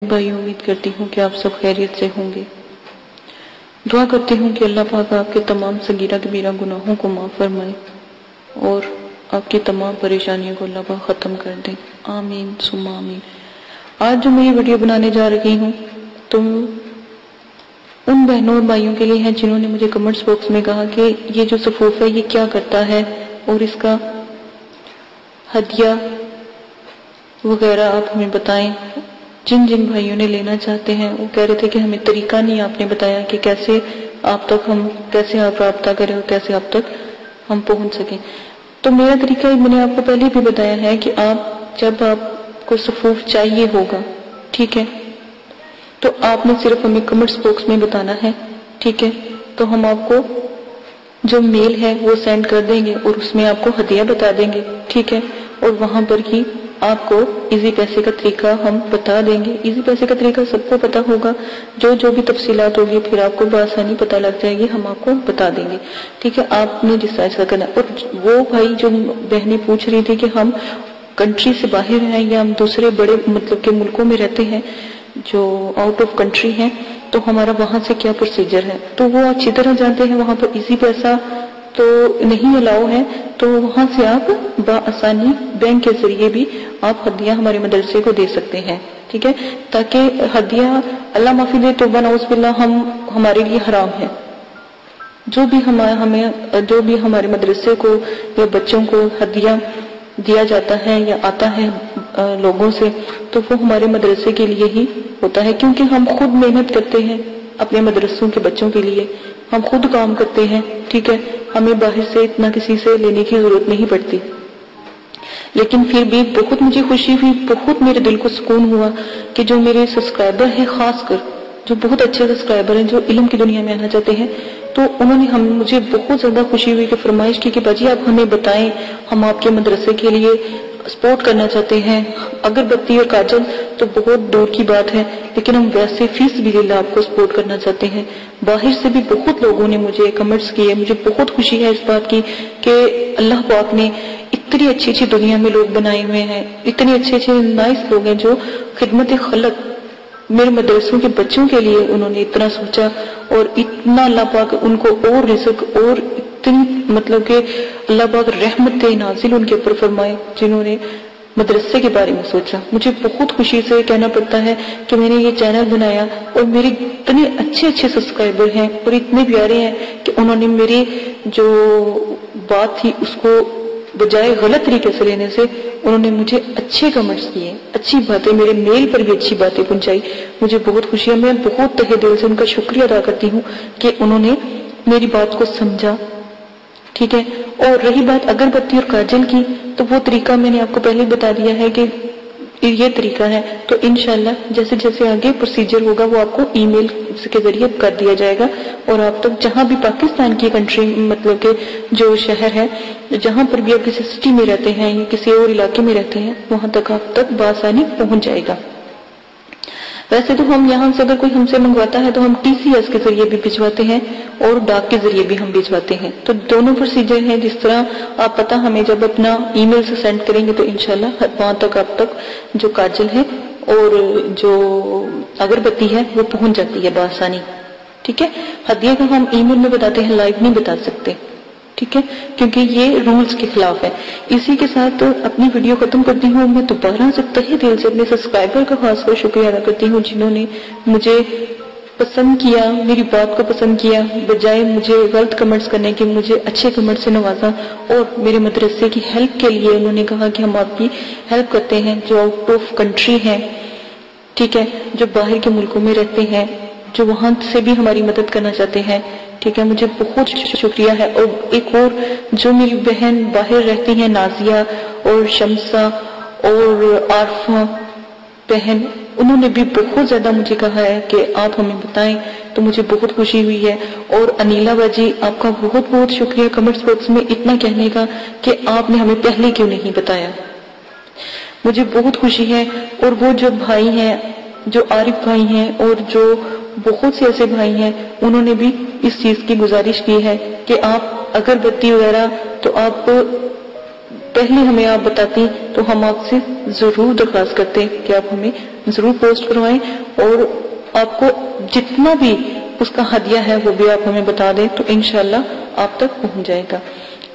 بھائی امید کرتی ہوں کہ آپ سب خیریت سے ہوں گے۔ دعا کرتی ہوں کہ اللہ پاک آپ کے تمام صغیرہ کبیرہ گناہوں کو معاف فرمائے اور آپ کی تمام پریشانیوں کو اللہ پاک ختم کر دے، آمین ثم آمین۔ آج جو میں یہ ویڈیو بنانے جا رہی ہوں تو ان بہنوں اور بھائیوں کے لیے ہے جنہوں نے مجھے کمنٹس باکس میں کہا کہ یہ جو صفوف ہے یہ کیا کرتا ہے اور اس کا ہدیہ وغیرہ آپ ہمیں بتائیں۔ جن بھائیوں نے لینا چاہتے ہیں وہ کہہ رہے تھے کہ ہمیں طریقہ نہیں آپ نے بتایا کہ کیسے آپ رابطہ کریں اور کیسے آپ تک ہم پہنچ سکیں۔ تو میرا طریقہ میں نے آپ کو پہلے بھی بتایا ہے کہ جب آپ کو صفوف چاہیے ہوگا، ٹھیک ہے، تو آپ نے صرف ہمیں کمنٹس باکس میں بتانا ہے، ٹھیک ہے، تو ہم آپ کو جو میل ہے وہ سینڈ کر دیں گے اور اس میں آپ کو ہدیہ بتا دیں گے، ٹھیک ہے، اور وہاں پر ہی آپ کو ایزی پیسے کا طریقہ ہم بتا دیں گے۔ ایزی پیسے کا طریقہ سب کو پتا ہوگا، جو بھی تفصیلات ہوگی پھر آپ کو بآسانی پتہ لگ جائے گی، ہم آپ کو بتا دیں گے، ٹھیک ہے۔ آپ نے جس طرح کرنا ہے۔ اور وہ بھائی جو بہنیں پوچھ رہی تھی کہ ہم کنٹری سے باہر ہیں یا ہم دوسرے بڑے کہ ملکوں میں رہتے ہیں جو آؤٹ آف کنٹری ہیں، تو ہمارا وہاں سے کیا پروسیجر ہے، تو وہ اچھی طرح جانتے ہیں۔ وہاں پر ایزی پیسہ تو نہیں الاؤ ہے، تو وہاں سے آپ بآسانی بینک کے ذریعے بھی آپ ہدیہ ہمارے مدرسے کو دے سکتے ہیں، ٹھیک ہے، تاکہ ہدیہ اللہ معافی دے، توبہ نعوذ باللہ ہمارے لیے حرام ہے۔ جو بھی ہمارے مدرسے کو یا بچوں کو ہدیہ دیا جاتا ہے یا آتا ہے لوگوں سے، تو وہ ہمارے مدرسے کے لیے ہی ہوتا ہے، کیونکہ ہم خود محنت کرتے ہیں اپنے مدرسوں کے بچوں کے لیے، ہم خود کام کرتے ہیں، ٹھیک ہے، ہمیں باہر سے اتنا کسی سے لینے کی ضرورت نہیں پڑتی۔ لیکن پھر بھی بہت مجھے خوشی ہوئی، بہت میرے دل کو سکون ہوا کہ جو میرے سبسکرائبر ہیں، خاص کر جو بہت اچھے سبسکرائبر ہیں جو علم کی دنیا میں آنا چاہتے ہیں، تو انہوں نے مجھے بہت زیادہ خوشی ہوئی کہ فرمائش کی کہ باجی آپ ہمیں بتائیں، ہم آپ کے مدرسے کے لیے سپورٹ کرنا چاہتے ہیں۔ اگربتی اور کاجل تو بہت دور کی بات ہے، لیکن ہم ویسے فی سبیل اللہ آپ کو سپورٹ کرنا چاہتے ہیں۔ باہر سے بھی بہت لوگوں نے مجھے کمنٹس کیے، مجھے بہت خوشی ہے اس بات کی کہ اللہ پاک نے اتنی اچھی دنیا میں لوگ بنائے ہوئے ہیں، اتنے اچھے نائس لوگ ہیں جو خدمت خلق میرے مدرسوں کے بچوں کے لیے انہوں نے اتنا سوچا، اور اتنا اللہ پاک ان کو اور رزق اور اتنی کہ اللہ پاک رحمت نازل ان کے اوپر فرمائے جنہوں نے مدرسے کے بارے میں سوچا۔ مجھے بہت خوشی سے کہنا پڑتا ہے کہ میں نے یہ چینل بنایا اور میرے اتنے اچھے سبسکرائبر ہیں اور اتنے پیارے ہیں کہ انہوں نے میری جو بات تھی اس کو بجائے غلط طریقے سے لینے سے انہوں نے مجھے اچھے کمنٹس کیے، اچھی باتیں، میرے میل پر بھی اچھی باتیں پہنچائی۔ مجھے بہت خوشی ہے، میں بہت تہہ دل سے ان کا شکریہ ادا کرتی ہوں کہ انہوں نے میری بات کو سمجھا، ٹھیک ہے۔ اور رہی بات اگربتی اور کاجل کی، تو وہ طریقہ میں نے آپ کو پہلے بتا دیا ہے کہ یہ طریقہ ہے، تو انشاءاللہ جیسے جیسے آگے پروسیجر ہوگا وہ آپ کو ای میل کے ذریعے کر دیا جائے گا، اور آپ تک جہاں بھی پاکستان کی کنٹری کہ جو شہر ہے، جہاں پر بھی آپ کسی سٹی میں رہتے ہیں یا کسی اور علاقے میں رہتے ہیں، وہاں تک آپ تک بآسانی پہنچ جائے گا۔ ویسے تو ہم یہاں سے اگر کوئی ہم سے منگواتا ہے تو ہم ٹی سی ایس کے ذریعے بھی بھجواتے ہیں اور ڈاک کے ذریعے بھی ہم بھجواتے ہیں، تو دونوں پروسیجر ہیں۔ جس طرح آپ پتہ ہمیں جب اپنا ای میل سے سینڈ کریں گے تو انشاءاللہ وہاں تک آپ تک جو کاجل ہے اور جو اگربتی ہے وہ پہنچ جاتی ہے بآسانی، ٹھیک ہے۔ ہدیہ کا ہم ای میل میں بتاتے ہیں، لائیو نہیں بتا سکتے، ٹھیک ہے، کیونکہ یہ رولز کے خلاف ہے۔ اسی کے ساتھ اپنی ویڈیو ختم کرتی ہوں۔ میں دوبارہ سے تہہ دل سے اپنے سبسکرائبر کا خاص کر شکریہ ادا کرتی ہوں جنہوں نے مجھے پسند کیا، میری بات کو پسند کیا، بجائے مجھے غلط کمنٹس کرنے کے مجھے اچھے کمنٹ سے نوازا، اور میرے مدرسے کی ہیلپ کے لیے انہوں نے کہا کہ ہم آپ کی ہیلپ کرتے ہیں جو آؤٹ آف کنٹری ہیں، ٹھیک ہے، جو باہر کے ملکوں میں رہتے ہیں، جو وہاں سے بھی ہماری مدد کرنا چاہتے ہیں، ٹھیک ہے۔ مجھے بہت شکریہ ہے۔ اور ایک اور جو میری بہن باہر رہتی ہیں، نازیہ اور شمسہ اور عارفہ بہن، انہوں نے بھی بہت زیادہ مجھے کہا ہے کہ آپ ہمیں بتائیں، تو مجھے بہت خوشی ہوئی ہے۔ اور انیلا باجی، آپ کا بہت بہت شکریہ کمنٹس باکس میں اتنا کہنے کا کہ آپ نے ہمیں پہلے کیوں نہیں بتایا، مجھے بہت خوشی ہے۔ اور وہ جو بھائی ہیں، جو عارف بھائی ہیں اور جو بہت سے ایسے بھائی ہیں، انہوں نے بھی اس چیز کی گزارش کی ہے کہ آپ اگربتی وغیرہ تو آپ پہلے ہمیں آپ بتاتی تو ہم آپ سے ضرور درخواست کرتے ہیں کہ آپ ہمیں ضرور پوسٹ کروائیں، اور آپ کو جتنا بھی اس کا ہدیہ ہے وہ بھی آپ ہمیں بتا دیں تو انشاءاللہ آپ تک پہنچ جائے گا۔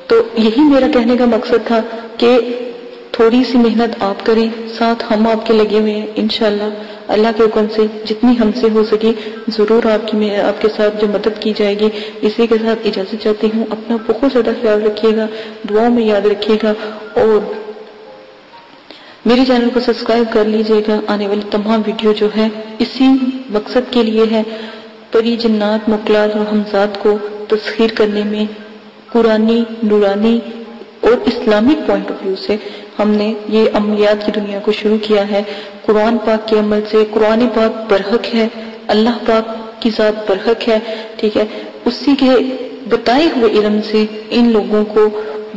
تو یہی میرا کہنے کا مقصد تھا کہ تھوڑی سی محنت آپ کریں، ساتھ ہم آپ کے لگے ہوئے ہیں، انشاءاللہ اللہ کے حکم سے جتنی ہم سے ہو سکی ضرور آپ کے ساتھ جو مدد کی جائے گی۔ اسی کے ساتھ اجازت چاہتی ہوں، اپنا بہت زیادہ خیال رکھیے گا، دعاؤں میں یاد رکھیے گا، اور میرے چینل کو سبسکرائب کر لیجئے گا۔ آنے والی تمام ویڈیو جو ہے اسی مقصد کے لیے ہے، پری جنات مخلوقات اور ہمزاد کو تسخیر کرنے میں قرآنی، نورانی اور اسلامک پوائنٹ آف ویو سے ہم نے یہ عملیات کی دنیا کو شروع کیا ہے۔ قرآن پاک کے عمل سے، قرآن پاک برحق ہے، اللہ پاک کی ذات برحق ہے، ٹھیک ہے، اسی کے بتائے ہوئے علم سے ان لوگوں کو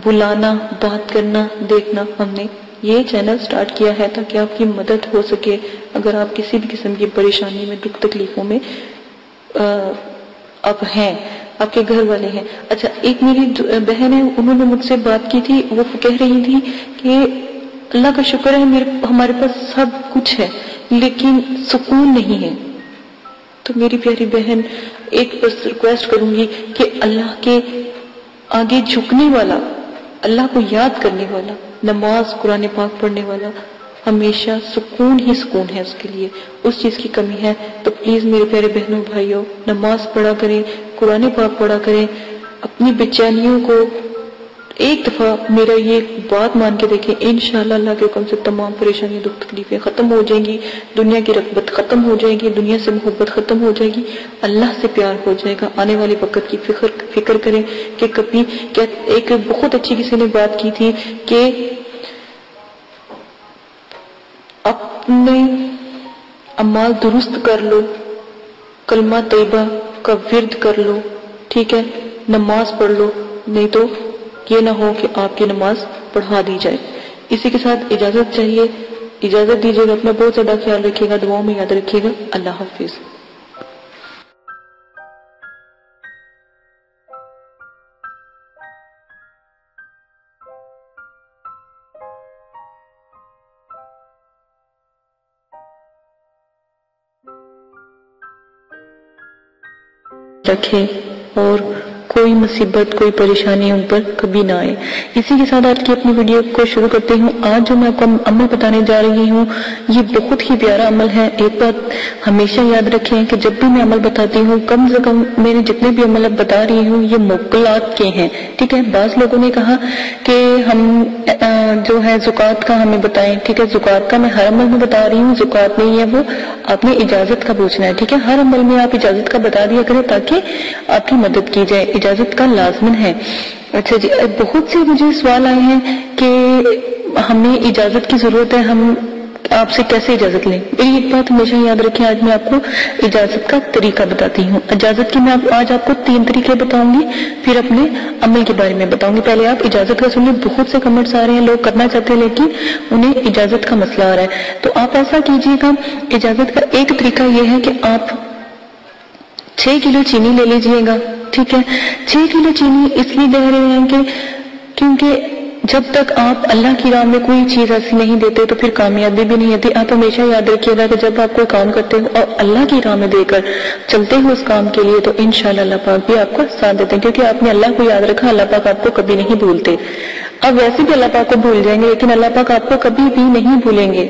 بلانا، بات کرنا، دیکھنا، ہم نے یہ چینل سٹارٹ کیا ہے تاکہ آپ کی مدد ہو سکے اگر آپ کسی بھی قسم کی پریشانی میں، دکھ تکلیفوں میں آپ ہیں، آپ کے گھر والے ہیں۔ اچھا، ایک میری بہن ہے، انہوں نے مجھ سے بات کی تھی، وہ کہہ رہی تھی کہ اللہ کا شکر ہے ہمارے پاس سب کچھ ہے لیکن سکون نہیں ہے۔ تو میری پیاری بہن، ایک بس ریکویسٹ کروں گی کہ اللہ کے آگے جھکنے والا، اللہ کو یاد کرنے والا، نماز قرآن پاک پڑھنے والا ہمیشہ سکون ہی سکون ہے، اس کے لیے اس چیز کی کمی ہے۔ تو پلیز میرے پیارے بہنوں بھائیوں، نماز پڑھا کریں، قرآن پاک پڑھا کریں، اپنی بے چینیوں کو ایک دفعہ میرا یہ بات مان کے دیکھیں، انشاءاللہ اللہ کے حکم سے تمام پریشانیاں، دکھ تکلیفیں ختم ہو جائیں گی، دنیا کی رغبت ختم ہو جائے گی، دنیا سے محبت ختم ہو جائے گی، اللہ سے پیار ہو جائے گا۔ آنے والے وقت کی فکر کریں کہ کبھی ایک بہت اچھی کسی نے بات کی تھی کہ اپنے اعمال درست کر لو، کلمہ طیبہ کا ورد کر لو، ٹھیک ہے، نماز پڑھ لو، نہیں تو یہ نہ ہو کہ آپ کی نماز پڑھا دی جائے۔ اسی کے ساتھ اجازت چاہیے، اجازت دیجیے گا، اپنا بہت زیادہ خیال رکھیے گا، دعاؤں میں یاد رکھیے گا۔ اللہ حافظ۔ رکھے اور کوئی مصیبت، کوئی پریشانی ان پر کبھی نہ آئے۔ اسی کے ساتھ آج کی اپنی ویڈیو کو شروع کرتے ہوں۔ آج جو میں آپ کو عمل بتانے جا رہی ہوں یہ بہت ہی پیارا عمل ہے۔ ایک بات ہمیشہ یاد رکھیں کہ جب بھی میں عمل بتاتی ہوں، کم سے کم میں نے جتنے بھی عمل اب بتا رہی ہوں یہ موکلات کے ہیں، ٹھیک ہے۔ بعض لوگوں نے کہا کہ ہم جو ہے زکوٰۃ کا ہمیں بتائیں، ٹھیک ہے۔ زکوٰۃ کا میں ہر عمل میں بتا رہی ہوں، زکوٰۃ نہیں ہے وہ، آپ نے اجازت کا پوچھنا ہے، ٹھیک ہے۔ ہر عمل میں آپ اجازت کا بتا دیا کریں تاکہ آپ کی مدد کی جائے، اجازت کا لازمن ہے۔ اچھا جی، بہت سے مجھے سوال آئے ہیں کہ ہمیں اجازت کی ضرورت ہے، ہم آپ سے کیسے اجازت لیں؟ میری ایک بات ہمیشہ یاد رکھیں، آج میں آپ کو اجازت کا طریقہ بتاتی ہوں۔ اجازت کی میں آج آپ کو 3 طریقے بتاؤں گی، پھر اپنے عمل کے بارے میں بتاؤں گی۔ پہلے آپ اجازت کا سنیں، بہت سے کمنٹس آ رہے ہیں، لوگ کرنا چاہتے ہیں لیکن انہیں اجازت کا مسئلہ آ رہا ہے۔ تو آپ ایسا کیجیے گا، اجازت کا ایک طریقہ یہ ہے کہ آپ 6 کلو چینی لے لیجئے گا، ٹھیک ہے۔ 6 کلو چینی اس لیے دے رہے ہیں کہ کیونکہ جب تک آپ اللہ کی راہ میں کوئی چیز ایسی نہیں دیتے تو پھر کامیابی بھی نہیں ہوتی۔ آپ ہمیشہ یاد رکھیے گا کہ جب آپ کوئی کام کرتے ہو اور اللہ کی راہ میں دے کر چلتے ہو اس کام کے لیے تو انشاءاللہ اللہ پاک بھی آپ کا ساتھ دیتے ہیں، کیونکہ آپ نے اللہ کو یاد رکھا، اللہ پاک آپ کو کبھی نہیں بھولتے۔ اب ویسے بھی اللہ پاک کو بھول جائیں گے لیکن اللہ پاک آپ کو کبھی بھی نہیں بھولیں گے۔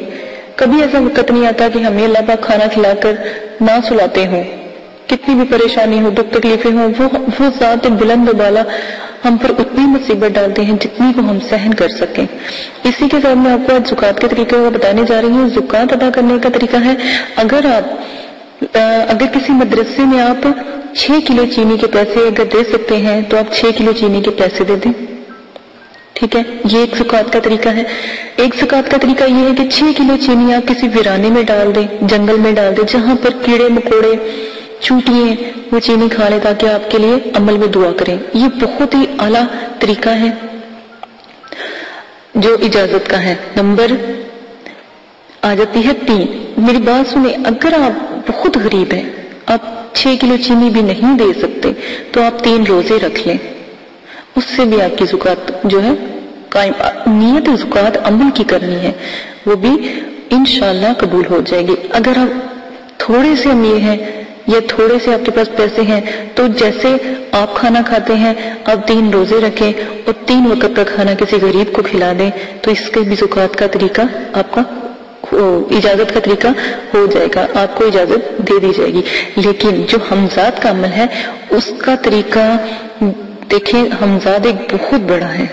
کبھی ایسا وقت نہیں آتا کہ ہمیں اللہ پاک کھانا کھلا کر نہ سلاتے ہوں، کتنی بھی پریشانی ہو، دکھ تکلیفیں ہوں، وہ ذات بلند و بالا ہم پر اتنی مصیبت ڈالتے ہیں جتنی کو ہم سہن کر سکیں۔ اسی کے ساتھ میں آپ کو آج زکوٰۃ کے طریقے کو بتانے جا رہی ہوں۔ زکوٰۃ ادا کرنے کا طریقہ ہے، اگر کسی مدرسے میں آپ 6 کلو چینی کے پیسے اگر دے سکتے ہیں تو آپ 6 کلو چینی کے پیسے دے دیں، ٹھیک ہے۔ یہ ایک زکوٰۃ کا طریقہ ہے۔ ایک زکوٰۃ کا طریقہ یہ ہے کہ 6 کلو چینی آپ کسی ویرانے میں ڈال دیں، جنگل میں ڈال دیں، جہاں پر کیڑے مکوڑے چونٹیے وہ چینی کھا لے تاکہ آپ کے لیے عمل میں دعا کریں۔ یہ بہت ہی اعلیٰ طریقہ ہے جو اجازت کا ہے۔ نمبر آ جاتی ہے 3۔ میری بات سنیں، اگر آپ بہت غریب ہیں، آپ 6 کلو چینی بھی نہیں دے سکتے تو آپ 3 روزے رکھ لیں، اس سے بھی آپ کی زکوٰۃ جو ہے نیت زکوٰۃ عمل کی کرنی ہے، وہ بھی انشاءاللہ قبول ہو جائے گی۔ اگر آپ تھوڑے سے امیر ہیں یا تھوڑے سے آپ کے پاس پیسے ہیں تو جیسے آپ کھانا کھاتے ہیں آپ 3 روزے رکھیں اور 3 وقت کا کھانا کسی غریب کو کھلا دیں تو اس کے بھی زکوٰۃ کا طریقہ آپ کا اجازت کا طریقہ ہو جائے گا، آپ کو اجازت دے دی جائے گی۔ لیکن جو حمزات کا عمل ہے اس کا طریقہ دیکھیں، حمزات ایک بہت بڑا ہے،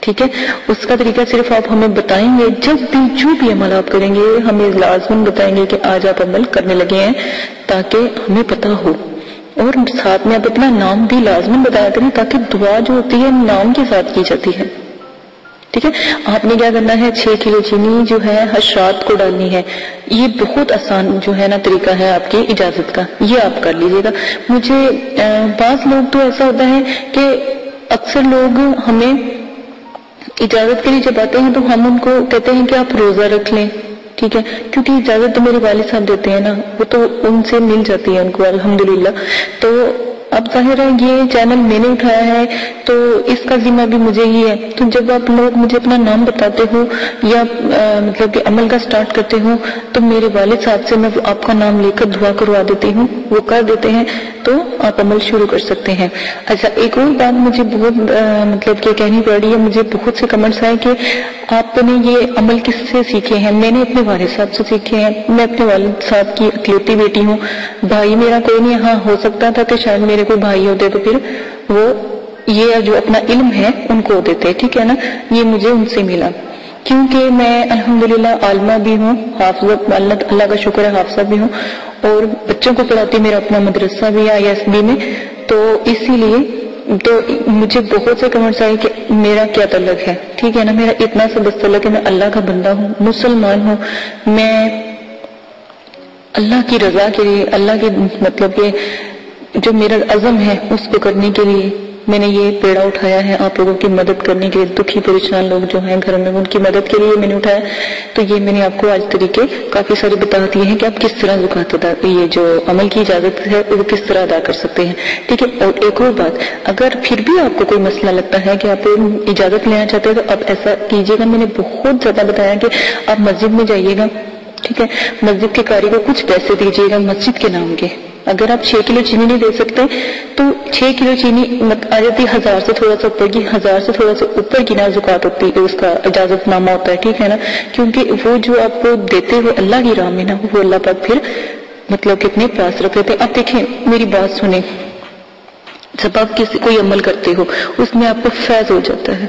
ٹھیک ہے، اس کا طریقہ صرف آپ ہمیں بتائیں گے، جب بھی جو بھی عمل آپ کریں گے ہمیں لازماً بتائیں گے کہ آج آپ عمل کرنے لگے ہیں تاکہ ہمیں پتہ ہو، اور ساتھ میں آپ اپنا نام بھی لازماً بتایا کریں تاکہ دعا جو ہوتی ہے نام کے ساتھ کی جاتی ہے، ٹھیک ہے۔ آپ نے کیا کرنا ہے، 6 کلو چینی جو ہے حشرات کو ڈالنی ہے، یہ بہت آسان جو ہے نا طریقہ ہے آپ کی اجازت کا، یہ آپ کر لیجئے گا۔ مجھے بعض لوگ تو ایسا ہوتا ہے کہ اکثر لوگ ہمیں اجازت کے لیے جب آتے ہیں تو ہم ان کو کہتے ہیں کہ آپ روزہ رکھ لیں، ٹھیک ہے، کیونکہ اجازت تو میرے والد صاحب دیتے ہیں نا، وہ تو ان سے مل جاتی ہے ان کو الحمدللہ۔ تو اب ظاہر ہے یہ چینل میں نے اٹھایا ہے تو اس کا ذمہ بھی مجھے ہی ہے، تو جب آپ لوگ مجھے اپنا نام بتاتے ہو یا مطلب کہ عمل کا سٹارٹ کرتے ہو تو میرے والد صاحب سے میں آپ کا نام لے کر دعا کروا دیتی ہوں، وہ کر دیتے ہیں تو آپ عمل شروع کر سکتے ہیں۔ اچھا، ایک اور بات مجھے بہت مطلب کہ کہنی پڑ رہی ہے، مجھے بہت سے کمنٹس آئے کہ آپ نے یہ عمل کس سے سیکھے ہیں؟ میں نے اپنے والد صاحب سے سیکھے ہیں، میں اپنے والد صاحب کی اکلوتی بیٹی ہوں، بھائی میرا کوئی نہیں، ہاں ہو سکتا تھا کہ شاید میرے کوئی بھائی ہوتے تو پھر وہ یہ جو اپنا علم ہے ان کو دیتے، ٹھیک ہے نا، یہ مجھے ان سے ملا، کیونکہ میں الحمدللہ عالمہ بھی ہوں، حافظہ، اللہ کا شکر ہے حافظہ بھی ہوں، اور بچوں کو پڑھاتی، میرا اپنا مدرسہ بھی ہے ISB میں، تو اسی لیے تو مجھے بہت سے کمنٹس آئے کہ میرا کیا تعلق ہے، ٹھیک ہے نا، میرا اتنا سا بس تعلق ہے، میں اللہ کا بندہ ہوں، مسلمان ہوں، میں اللہ کی رضا کے لیے، اللہ کے مطلب کہ جو میرا عزم ہے اس کو کرنے کے لیے میں نے یہ پیڑا اٹھایا ہے، آپ لوگوں کی مدد کرنے کے لیے، دکھی پریشان لوگ جو ہیں گھر میں ان کی مدد کے لیے میں نے اٹھایا، تو یہ میں نے آپ کو آج طریقے کافی سارے بتا دیے ہیں کہ آپ کس طرح زکوٰۃ ادا، یہ جو عمل کی اجازت ہے وہ کس طرح ادا کر سکتے ہیں، ٹھیک ہے۔ اور ایک اور بات، اگر پھر بھی آپ کو کوئی مسئلہ لگتا ہے کہ آپ اجازت لینا چاہتے ہیں تو آپ ایسا کیجیے گا، میں نے بہت زیادہ بتایا کہ آپ مسجد میں جائیے گا، ٹھیک ہے، مسجد کے قاری کو کچھ پیسے دیجیے گا مسجد کے نام کے، اگر آپ 6 کلو چینی نہیں دے سکتے تو 6 کلو چینی آ جاتی 1000 سے تھوڑا سا اوپر کی، 1000 سے تھوڑا سا اوپر کی نا زکوٰۃ ہوتی ہے، اس کا اجازت نامہ ہوتا ہے، ٹھیک ہے نا، کیونکہ وہ جو آپ کو دیتے ہوئے اللہ کی راہ میں نا وہ اللہ پاک پھر مطلب کہ اپنے پاس رکھ لیتے ہیں۔ اب دیکھیں میری بات سنیں، جب آپ کوئی عمل کرتے ہو اس میں آپ کو فیض ہو جاتا ہے،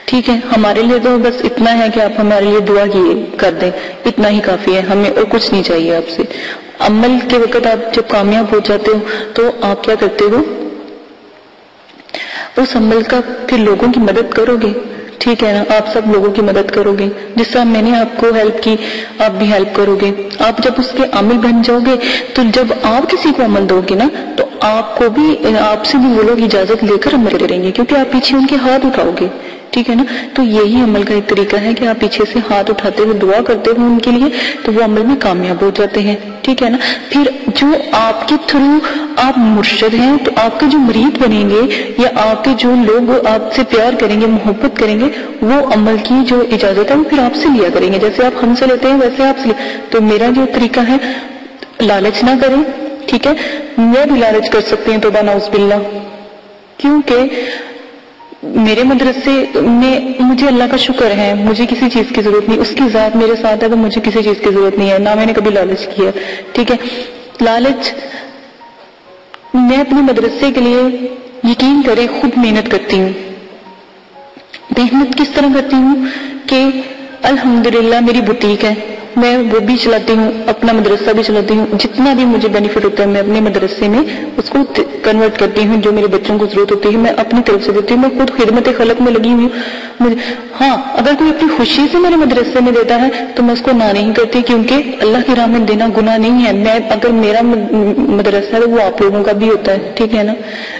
ٹھیک ہے، ہمارے لیے تو بس اتنا ہے کہ آپ ہمارے لیے دعا کر دیں، اتنا ہی کافی ہے، ہمیں اور کچھ نہیں چاہیے آپ سے۔ عمل کے وقت آپ جب کامیاب ہو جاتے ہو تو آپ کیا کرتے ہو، اس عمل کا پھر لوگوں کی مدد کرو گے، ٹھیک ہے نا، آپ سب لوگوں کی مدد کرو گے، جس طرح میں نے آپ کو ہیلپ کی آپ بھی ہیلپ کرو گے، آپ جب اس کے عامل بن جاؤ گے تو جب آپ کسی کو عمل دو گے نا تو آپ کو بھی، آپ سے بھی وہ لوگ اجازت لے کر عمل کریں گے، کیونکہ آپ پیچھے ان کے ہاتھ اٹھاؤ گے، ٹھیک ہے نا، تو یہی عمل کا ایک طریقہ ہے کہ آپ پیچھے سے ہاتھ اٹھاتے ہوئے دعا کرتے ہوئے ان کے لیے تو وہ عمل میں کامیاب ہو جاتے ہیں، ٹھیک ہے نا۔ پھر جو آپ کے تھرو آپ مرشد ہیں تو آپ کے جو مرید بنیں گے یا آپ کے جو لوگ آپ سے پیار کریں گے، محبت کریں گے، وہ عمل کی جو اجازت ہے وہ پھر آپ سے لیا کریں گے، جیسے آپ ہم سے لیتے ہیں ویسے آپ سے تو میرا جو طریقہ ہے لالچ نہ کریں، ٹھیک ہے، میں بھی لالچ کر سکتے ہیں توبہ نعوذ باللہ، کیونکہ میرے مدرسے میں مجھے اللہ کا شکر ہے، مجھے کسی چیز کی ضرورت نہیں، اس کی ذات میرے ساتھ ہے تو مجھے کسی چیز کی ضرورت نہیں ہے، نہ میں نے کبھی لالچ کیا، ٹھیک ہے۔ لالچ، میں اپنے مدرسے کے لیے یقین کریں خود محنت کرتی ہوں، محنت کس طرح کرتی ہوں کہ الحمدللہ میری بوتیک ہے، میں وہ بھی چلاتی ہوں، اپنا مدرسہ بھی چلاتی ہوں، جتنا بھی مجھے بینیفٹ ہوتا ہے میں اپنے مدرسے میں اس کو کنورٹ کرتی ہوں، جو میرے بچوں کو ضرورت ہوتی ہے میں اپنی طرف سے دیتی ہوں، میں خود خدمت خلق میں لگی ہوئی ہوں۔ ہاں، اگر کوئی اپنی خوشی سے میرے مدرسے میں دیتا ہے تو میں اس کو نہ نہیں کرتی، کیونکہ اللہ کی راہ میں دینا گناہ نہیں ہے، میں اگر میرا مدرسہ ہے تو وہ آپ لوگوں کا بھی ہوتا ہے، ٹھیک ہے نا،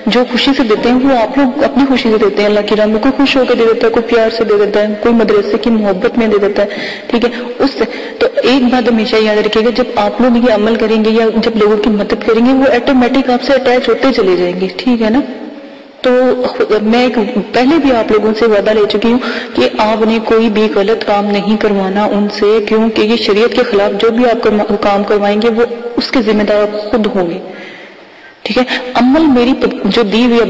جو خوشی سے دیتے ہیں وہ آپ لوگ اپنی خوشی سے دیتے ہیں اللہ کی راہ میں، کوئی خوش ہو کے دے دیتا ہے، کوئی پیار سے دے دیتا ہے، کوئی مدرسے کی محبت میں دے دیتا ہے، ٹھیک ہے، اس سے تو ایک بات ہمیشہ یاد رکھیے گا، جب آپ لوگ یہ عمل کریں گے یا جب لوگوں کی مدد کریں گے وہ آٹومیٹک آپ سے اٹیچ ہوتے چلے جائیں گے، ٹھیک ہے نا، تو میں پہلے بھی آپ لوگوں سے وعدہ لے چکی ہوں کہ آپ نے کوئی بھی غلط کام نہیں کروانا ان سے، کیونکہ یہ شریعت کے خلاف جو بھی آپ کام کروائیں گے وہ اس کے ذمہ دار آپ خود ہوں گے، ٹھیک ہے؟ عمل میری جو دی ہوئی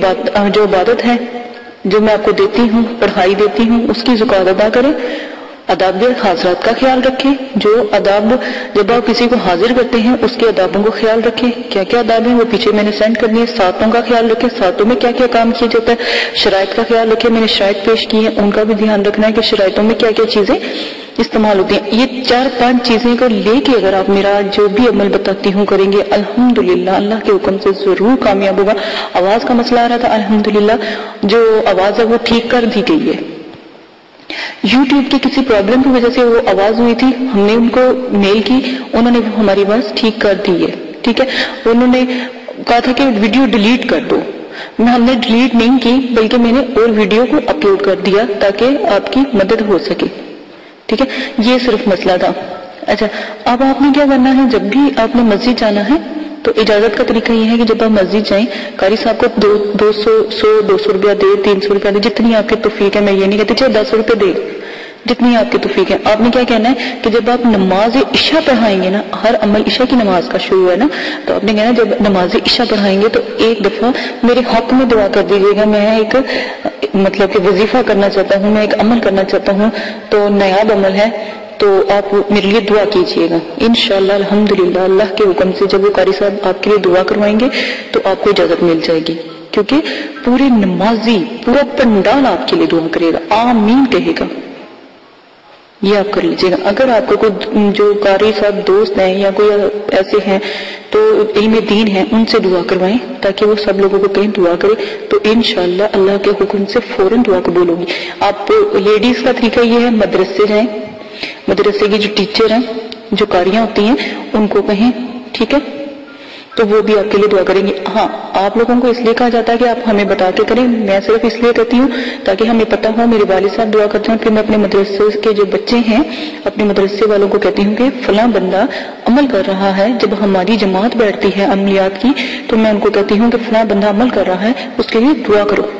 جو عبادت ہے، جو میں آپ کو دیتی ہوں، پڑھائی دیتی ہوں، اس کی زکوٰۃ ادا کریں، آداب حاضرات کا خیال رکھیں، جو آداب جب آپ کسی کو حاضر کرتے ہیں اس کے آدابوں کو خیال رکھیں، کیا کیا آداب ہیں وہ پیچھے میں نے سینڈ کر دیے، ساتوں کا خیال رکھیں، ساتوں میں کیا کیا کام کیا جاتا ہے، شرائط کا خیال رکھیں، میں نے شرائط پیش کی ہیں ان کا بھی دھیان رکھنا ہے کہ شرائطوں میں کیا کیا چیزیں استعمال ہوتی ہیں۔ یہ 4-5 چیزیں کو لے کے اگر آپ میرا جو بھی عمل بتاتی ہوں کریں گے، الحمدللہ اللہ کے حکم سے ضرور کامیاب ہوگا۔ آواز کا مسئلہ آ رہا تھا، الحمدللہ جو آواز ہے وہ ٹھیک کر دی گئی ہے۔ یوٹیوب کی کسی پرابلم کی وجہ سے وہ آواز ہوئی تھی، ہم نے ان کو میل کی، انہوں نے ہماری آواز ٹھیک کر دی ہے، ٹھیک ہے؟ انہوں نے کہا تھا کہ ویڈیو ڈیلیٹ کر دو، ہم نے ڈیلیٹ نہیں کی بلکہ میں نے اور ویڈیو کو اپلوڈ کر دیا تاکہ آپ کی مدد ہو سکے، ٹھیک ہے؟ یہ صرف مسئلہ تھا۔ اچھا، اب آپ نے کیا کرنا ہے، جب بھی آپ نے مسجد جانا ہے تو اجازت کا طریقہ یہ ہے کہ جب آپ مسجد جائیں، قاری صاحب کو 200 روپیہ دے، 300 روپیہ دے، جتنی آپ کی توفیق ہے، میں یہ نہیں کہتی چاہے 10 روپے دے، جتنی آپ کی توفیق ہے۔ آپ نے کیا کہنا ہے کہ جب آپ نماز عشاء پڑھائیں گے نا، ہر عمل عشاء کی نماز کا شروع ہے نا، تو آپ نے کہنا جب نماز عشاء پڑھائیں گے تو ایک دفعہ میرے حق میں دعا کر دیجیے گا، میں ایک مطلب کہ وظیفہ کرنا چاہتا ہوں، میں ایک عمل کرنا چاہتا ہوں، تو نیاب عمل ہے، تو آپ میرے لیے دعا کیجئے گا انشاءاللہ الحمدللہ اللہ کے حکم سے۔ جب وہ قاری صاحب آپ کے لیے دعا کروائیں گے تو آپ کو اجازت مل جائے گی، کیونکہ پورے نمازی پورا پنڈال آپ کے لیے دعا کرے گا، آمین کہے گا، یہ آپ کر لیجئے گا۔ اگر آپ کو کوئی جو قاری صاحب دوست ہیں یا کوئی ایسے ہیں تو علم دین ہیں، ان سے دعا کروائیں تاکہ وہ سب لوگوں کو کہیں دعا کرے، تو انشاءاللہ اللہ کے حکم سے فوراً دعا قبول ہوگی۔ آپ لیڈیز کا طریقہ یہ ہے، مدرسے جائیں، مدرسے کی جو ٹیچر ہیں، جو قاریاں ہوتی ہیں، ان کو کہیں، ٹھیک ہے؟ تو وہ بھی آپ کے لیے دعا کریں گے۔ ہاں، آپ لوگوں کو اس لیے کہا جاتا ہے کہ آپ ہمیں بتا کے کریں، میں صرف اس لیے کہتی ہوں تاکہ ہمیں پتہ ہو، میرے والد صاحب دعا کرتے ہیں، پھر میں اپنے مدرسے کے جو بچے ہیں، اپنے مدرسے والوں کو کہتی ہوں کہ فلاں بندہ عمل کر رہا ہے، جب ہماری جماعت بیٹھتی ہے عملیات کی تو میں ان کو کہتی ہوں کہ فلاں بندہ عمل کر رہا ہے، اس کے لیے دعا کرو۔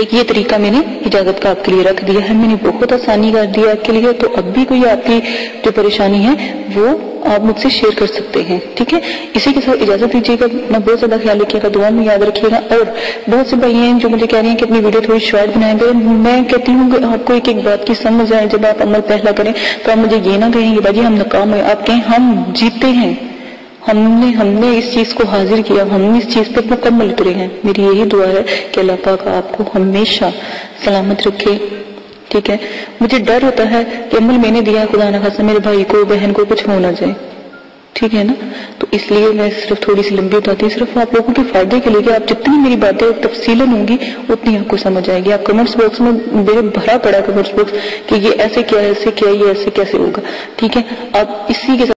ایک یہ طریقہ میں نے اجازت کا آپ کے لیے رکھ دیا ہے، میں نے بہت آسانی کر دیا آپ کے لیے، تو اب بھی کوئی آپ کی جو پریشانی ہے وہ آپ مجھ سے شیئر کر سکتے ہیں، ٹھیک ہے؟ اسی کے ساتھ اجازت دیجیے گا، میں بہت زیادہ خیال رکھیے گا، دعا میں یاد رکھیے گا۔ اور بہت سے بھائی ہیں جو مجھے کہہ رہے ہیں کہ اپنی ویڈیو تھوڑی شارٹ بنائیں گے، میں کہتی ہوں کہ آپ کو ایک ایک بات کی سمجھ آئے، جب آپ عمل پہلا کریں تو آپ مجھے یہ نہ کہیں کہ باجی ہم ناکام ہوئے، آپ کہیں ہم جیتے ہیں، ہم نے اس چیز کو حاضر کیا، ہم نے اس چیز پہ مکمل اترے ہیں۔ میری یہی دعا ہے کہ اللہ پاک آپ کو ہمیشہ سلامت رکھے، ٹھیک ہے؟ مجھے ڈر ہوتا ہے کہ عمل میں نے دیا، خدا نہ خاصہ میرے بھائی کو بہن کو کچھ ہو نہ جائے، ٹھیک ہے نا؟ تو اس لیے میں صرف تھوڑی سی لمبی بتاتی ہوں، صرف آپ لوگوں کے فائدے کے لیے، کہ آپ جتنی میری باتیں تفصیلاً ہوں گی اتنی آپ کو سمجھ آئے گی۔ آپ کمنٹس باکس میں میرے بھرا پڑا کمنٹس باکس کہ یہ ایسے کیا، ایسے کیا، یہ ایسے کیسے ہوگا، ٹھیک ہے؟ آپ اسی کے